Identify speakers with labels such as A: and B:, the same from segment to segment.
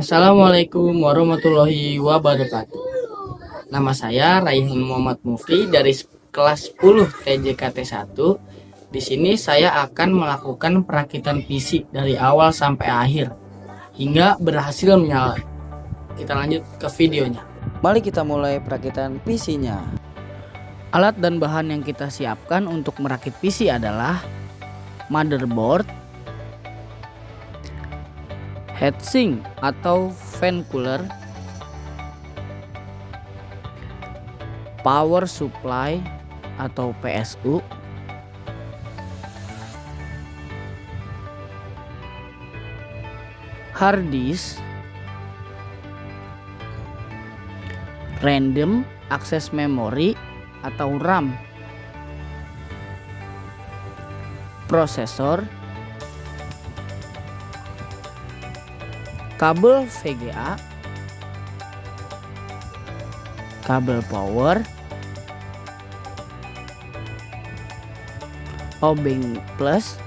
A: Assalamualaikum warahmatullahi wabarakatuh. Nama saya Raihan Muhammad Mufri dari kelas 10 TJKT 1. Di sini saya akan melakukan perakitan PC dari awal sampai akhir hingga berhasil menyala. Kita lanjut ke videonya.
B: Mari kita mulai perakitan PC-nya.
A: Alat dan bahan yang kita siapkan untuk merakit PC adalah motherboard, heatsink atau fan cooler, power supply atau PSU, hard disk, random access memory atau RAM, prosesor, kabel VGA, kabel power, obeng plus,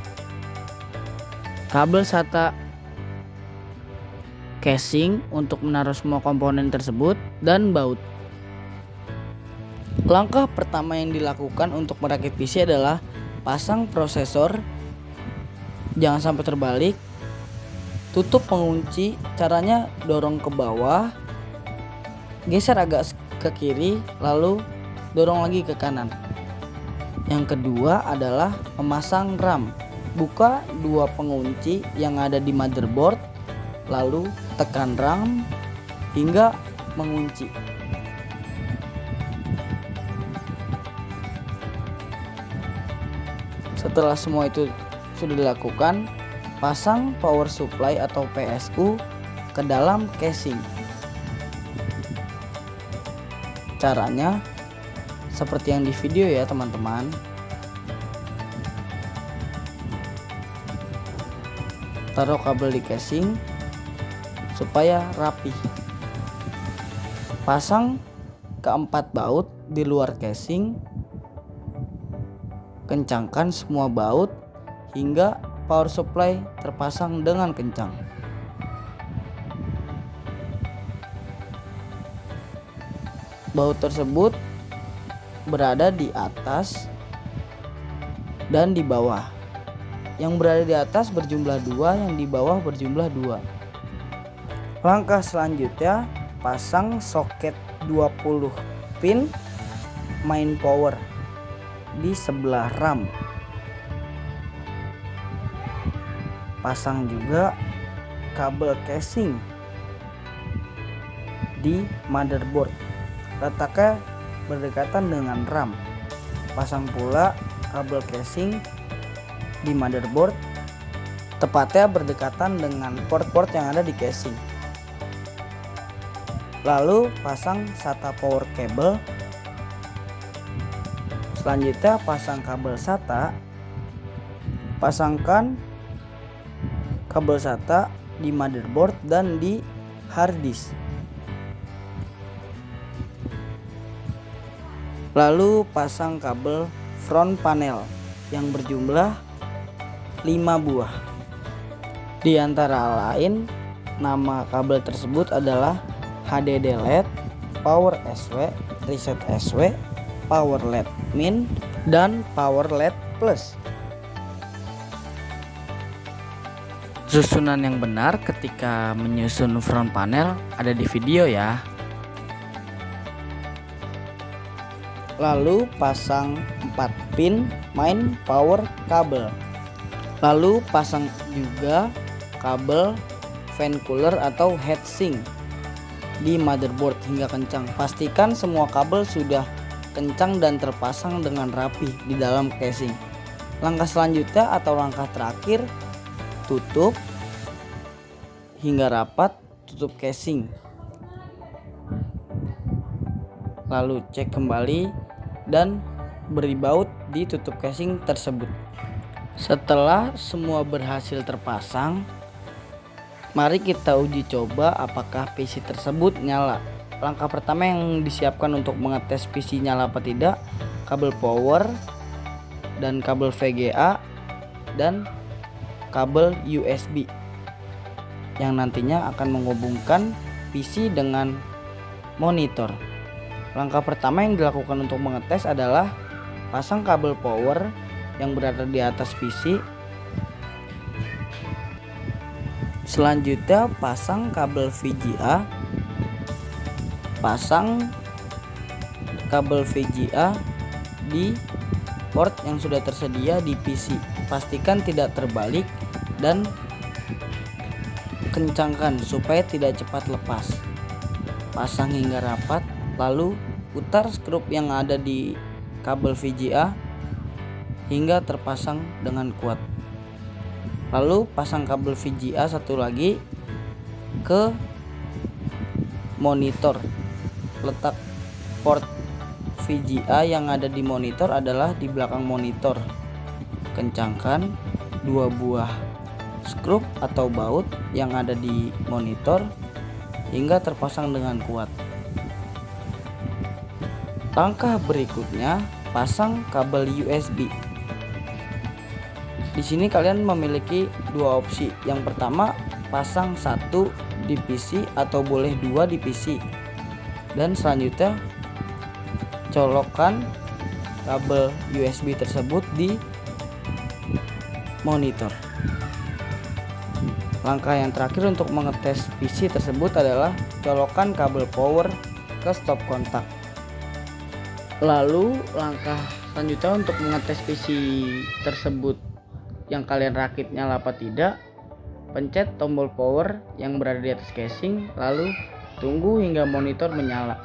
A: kabel SATA, casing untuk menaruh semua komponen tersebut, dan baut. Langkah pertama yang dilakukan untuk merakit PC adalah pasang prosesor, jangan sampai terbalik, tutup pengunci, caranya dorong ke bawah, geser agak ke kiri, lalu dorong lagi ke kanan. Yang kedua adalah memasang RAM. Buka dua pengunci yang ada di motherboard, lalu tekan RAM hingga mengunci. Setelah semua itu sudah dilakukan, pasang power supply atau PSU ke dalam casing. Caranya seperti yang di video ya teman-teman. Taruh kabel di casing supaya rapi. Pasang keempat baut di luar casing. Kencangkan semua baut hingga power supply terpasang dengan kencang. Baut tersebut berada di atas dan di bawah. Yang berada di atas berjumlah 2, yang di bawah berjumlah 2. Langkah selanjutnya, pasang soket 20 pin main power di sebelah RAM. Pasang juga kabel casing di motherboard. Letaknya berdekatan dengan RAM. Pasang pula kabel casing di motherboard, tepatnya berdekatan dengan port-port yang ada di casing. Lalu pasang SATA power cable. Selanjutnya pasang kabel SATA. Pasangkan kabel SATA di motherboard dan di hard disk. Lalu pasang kabel front panel yang berjumlah 5 buah. Di antara lain, nama kabel tersebut adalah HDD LED, Power SW, Reset SW, Power LED Min, dan Power LED Plus. Susunan yang benar ketika menyusun front panel ada di video ya. Lalu pasang 4 pin main power kabel. Lalu pasang juga kabel fan cooler atau heatsink di motherboard hingga kencang. Pastikan semua kabel sudah kencang dan terpasang dengan rapi di dalam casing. Langkah selanjutnya atau langkah terakhir, tutup hingga rapat, tutup casing. Lalu cek kembali dan beri baut di tutup casing tersebut. Setelah semua berhasil terpasang, mari kita uji coba apakah PC tersebut nyala. Langkah pertama yang disiapkan untuk mengetes PC nyala apa tidak, kabel power dan kabel VGA dan kabel USB. yang nantinya akan menghubungkan PC dengan monitor. Langkah pertama yang dilakukan untuk mengetes adalah pasang kabel power yang berada di atas PC. Selanjutnya pasang kabel VGA. Pasang kabel VGA di port yang sudah tersedia di PC. Pastikan tidak terbalik dan kencangkan supaya tidak cepat lepas. Pasang hingga rapat, lalu putar skrup yang ada di kabel VGA hingga terpasang dengan kuat. Lalu pasang kabel VGA satu lagi ke monitor. Letak port VGA yang ada di monitor adalah di belakang monitor. Kencangkan 2 buah skrup atau baut yang ada di monitor hingga terpasang dengan kuat. Langkah berikutnya, pasang kabel USB. Di sini kalian memiliki dua opsi. Yang pertama, pasang satu di PC atau boleh dua di PC. Dan selanjutnya colokkan kabel USB tersebut di monitor. Langkah yang terakhir untuk mengetes PC tersebut adalah colokkan kabel power ke stop kontak. Lalu langkah selanjutnya untuk mengetes PC tersebut yang kalian rakit nyala apa tidak, pencet tombol power yang berada di atas casing, lalu tunggu hingga monitor menyala.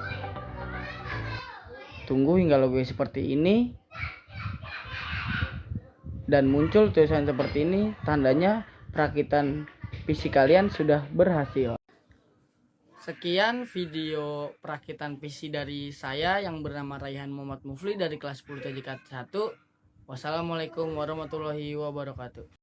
A: Tunggu hingga logo seperti ini dan muncul tulisan seperti ini, tandanya perakitan PC kalian sudah berhasil. Sekian video perakitan PC dari saya yang bernama Raihan Muhammad Mufli dari kelas 10 TJK 1. Wassalamualaikum warahmatullahi wabarakatuh.